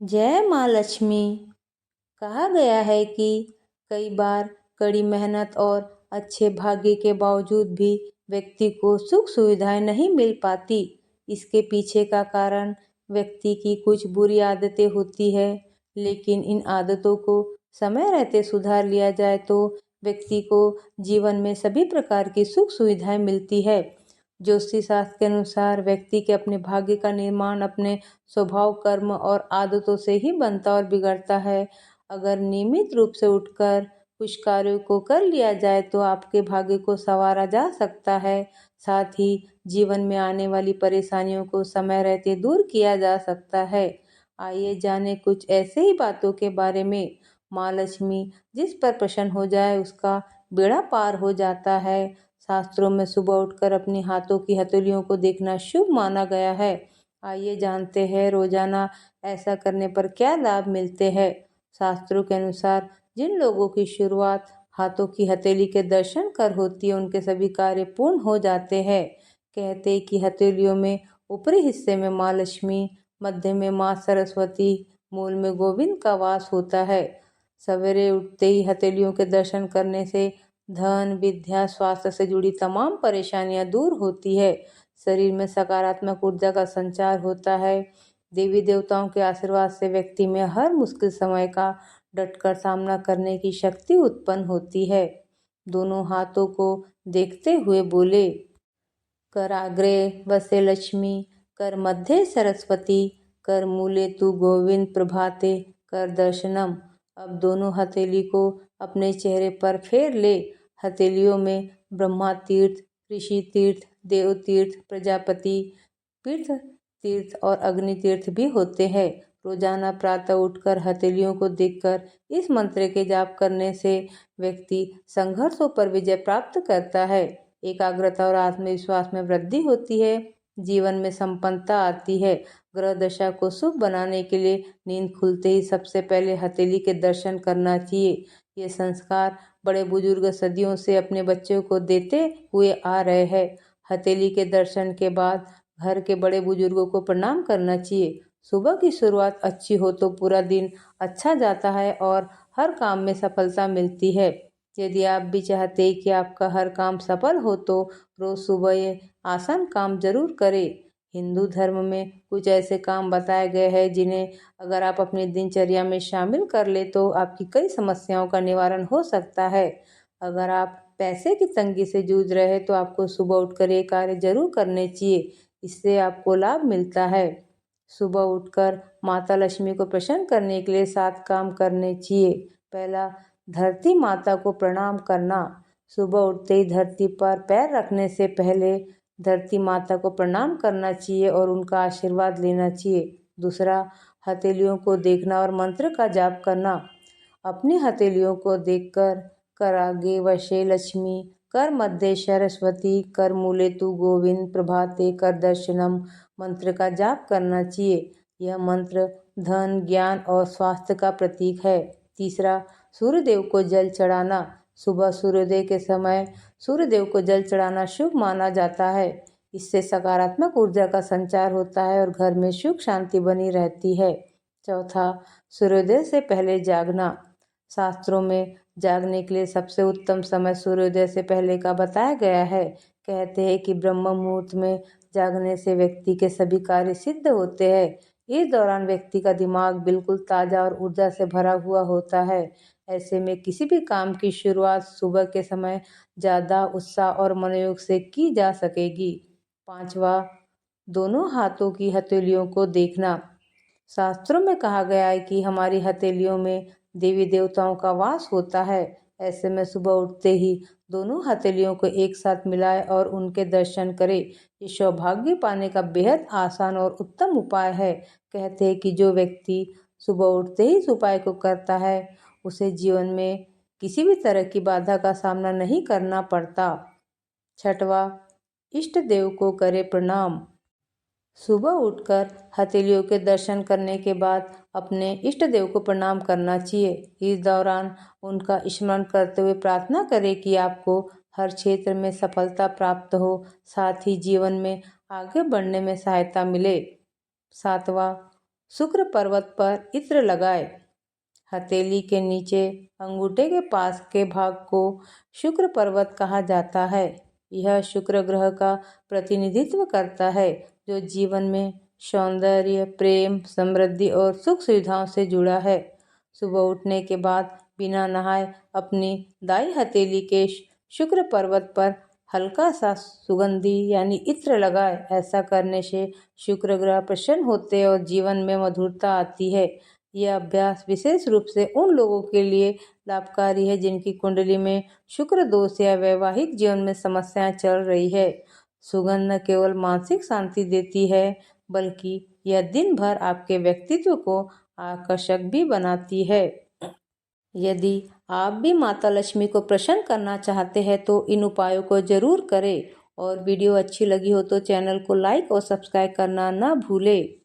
जय माँ लक्ष्मी। कहा गया है कि कई बार कड़ी मेहनत और अच्छे भाग्य के बावजूद भी व्यक्ति को सुख सुविधाएं नहीं मिल पाती। इसके पीछे का कारण व्यक्ति की कुछ बुरी आदतें होती है, लेकिन इन आदतों को समय रहते सुधार लिया जाए तो व्यक्ति को जीवन में सभी प्रकार की सुख सुविधाएं मिलती है। ज्योतिष शास्त्र के अनुसार व्यक्ति के अपने भाग्य का निर्माण अपने स्वभाव, कर्म और आदतों से ही बनता और बिगड़ता है। अगर नियमित रूप से उठकर कुछ कार्यों को कर लिया जाए तो आपके भाग्य को संवारा जा सकता है। साथ ही जीवन में आने वाली परेशानियों को समय रहते दूर किया जा सकता है। आइए जाने कुछ ऐसे ही बातों के बारे में। माँ लक्ष्मी जिस पर प्रसन्न हो जाए उसका बेड़ा पार हो जाता है। शास्त्रों में सुबह उठकर अपने हाथों की हथेलियों को देखना शुभ माना गया है। आइए जानते हैं रोजाना ऐसा करने पर क्या लाभ मिलते हैं। शास्त्रों के अनुसार जिन लोगों की शुरुआत हाथों की हथेली के दर्शन कर होती है उनके सभी कार्य पूर्ण हो जाते हैं। कहते हैं कि हथेलियों में ऊपरी हिस्से में माँ लक्ष्मी, मध्य में माँ सरस्वती, मूल में गोविंद का वास होता है। सवेरे उठते ही हथेलियों के दर्शन करने से धन, विद्या, स्वास्थ्य से जुड़ी तमाम परेशानियां दूर होती है। शरीर में सकारात्मक ऊर्जा का संचार होता है। देवी देवताओं के आशीर्वाद से व्यक्ति में हर मुश्किल समय का डटकर सामना करने की शक्ति उत्पन्न होती है। दोनों हाथों को देखते हुए बोले, कराग्रे वसे लक्ष्मी, कर मध्य सरस्वती, कर मूले तू गोविंद प्रभाते, कर दर्शनम। अब दोनों हथेली को अपने चेहरे पर फेर ले। हथेलियों में ब्रह्मा तीर्थ, ऋषि तीर्थ, देव तीर्थ, प्रजापति तीर्थ तीर्थ और अग्नि तीर्थ भी होते हैं। रोजाना प्रातः उठकर हथेलियों को देखकर इस मंत्र के जाप करने से व्यक्ति संघर्षों पर विजय प्राप्त करता है। एकाग्रता और आत्मविश्वास में वृद्धि होती है। जीवन में संपन्नता आती है। ग्रह दशा को शुभ बनाने के लिए नींद खुलते ही सबसे पहले हथेली के दर्शन करना चाहिए। ये संस्कार बड़े बुजुर्ग सदियों से अपने बच्चों को देते हुए आ रहे हैं। हथेली के दर्शन के बाद घर के बड़े बुजुर्गों को प्रणाम करना चाहिए। सुबह की शुरुआत अच्छी हो तो पूरा दिन अच्छा जाता है और हर काम में सफलता मिलती है। यदि आप भी चाहते हैं कि आपका हर काम सफल हो तो रोज सुबह ये आसान काम जरूर करें। हिंदू धर्म में कुछ ऐसे काम बताए गए हैं जिन्हें अगर आप अपनी दिनचर्या में शामिल कर ले तो आपकी कई समस्याओं का निवारण हो सकता है। अगर आप पैसे की तंगी से जूझ रहे हैं तो आपको सुबह उठकर ये कार्य जरूर करने चाहिए। इससे आपको लाभ मिलता है। सुबह उठकर माता लक्ष्मी को प्रसन्न करने के लिए 7 काम करने चाहिए। पहला, धरती माता को प्रणाम करना। सुबह उठते ही धरती पर पैर रखने से पहले धरती माता को प्रणाम करना चाहिए और उनका आशीर्वाद लेना चाहिए। दूसरा, हथेलियों को देखना और मंत्र का जाप करना। अपनी हथेलियों को देखकर कर आगे वशे लक्ष्मी, कर मध्य सरस्वती, कर मूले तू गोविंद प्रभाते, कर दर्शनम मंत्र का जाप करना चाहिए। यह मंत्र धन, ज्ञान और स्वास्थ्य का प्रतीक है। तीसरा, सूर्यदेव को जल चढ़ाना। सुबह सूर्योदय के समय सूर्यदेव को जल चढ़ाना शुभ माना जाता है। इससे सकारात्मक ऊर्जा का संचार होता है और घर में सुख शांति बनी रहती है। चौथा, सूर्योदय से पहले जागना। शास्त्रों में जागने के लिए सबसे उत्तम समय सूर्योदय से पहले का बताया गया है। कहते हैं कि ब्रह्म मुहूर्त में जागने से व्यक्ति के सभी कार्य सिद्ध होते हैं। इस दौरान व्यक्ति का दिमाग बिल्कुल ताजा और ऊर्जा से भरा हुआ होता है। ऐसे में किसी भी काम की शुरुआत सुबह के समय ज्यादा उत्साह और मनोयोग से की जा सकेगी। पांचवा, दोनों हाथों की हथेलियों को देखना। शास्त्रों में कहा गया है कि हमारी हथेलियों में देवी देवताओं का वास होता है। ऐसे में सुबह उठते ही दोनों हथेलियों को एक साथ मिलाए और उनके दर्शन करें। ये सौभाग्य पाने का बेहद आसान और उत्तम उपाय है। कहते हैं कि जो व्यक्ति सुबह उठते ही इस उपाय को करता है उसे जीवन में किसी भी तरह की बाधा का सामना नहीं करना पड़ता। छठवां, इष्ट देव को करे प्रणाम। सुबह उठकर हथेलियों के दर्शन करने के बाद अपने इष्ट देव को प्रणाम करना चाहिए। इस दौरान उनका स्मरण करते हुए प्रार्थना करें कि आपको हर क्षेत्र में सफलता प्राप्त हो, साथ ही जीवन में आगे बढ़ने में सहायता मिले। सातवां, शुक्र पर्वत पर इत्र लगाए। हथेली के नीचे अंगूठे के पास के भाग को शुक्र पर्वत कहा जाता है। यह शुक्र ग्रह का प्रतिनिधित्व करता है, जो जीवन में सौंदर्य, प्रेम, समृद्धि और सुख सुविधाओं से जुड़ा है। सुबह उठने के बाद बिना नहाए अपनी दाई हथेली के शुक्र पर्वत पर हल्का सा सुगंधी यानी इत्र लगाए। ऐसा करने से शुक्र ग्रह प्रसन्न होते और जीवन में मधुरता आती है। यह अभ्यास विशेष रूप से उन लोगों के लिए लाभकारी है जिनकी कुंडली में शुक्र दोष या वैवाहिक जीवन में समस्याएं चल रही है। सुगंध न केवल मानसिक शांति देती है, बल्कि यह दिन भर आपके व्यक्तित्व को आकर्षक भी बनाती है। यदि आप भी माता लक्ष्मी को प्रसन्न करना चाहते हैं तो इन उपायों को जरूर करें। और वीडियो अच्छी लगी हो तो चैनल को लाइक और सब्सक्राइब करना ना भूलें।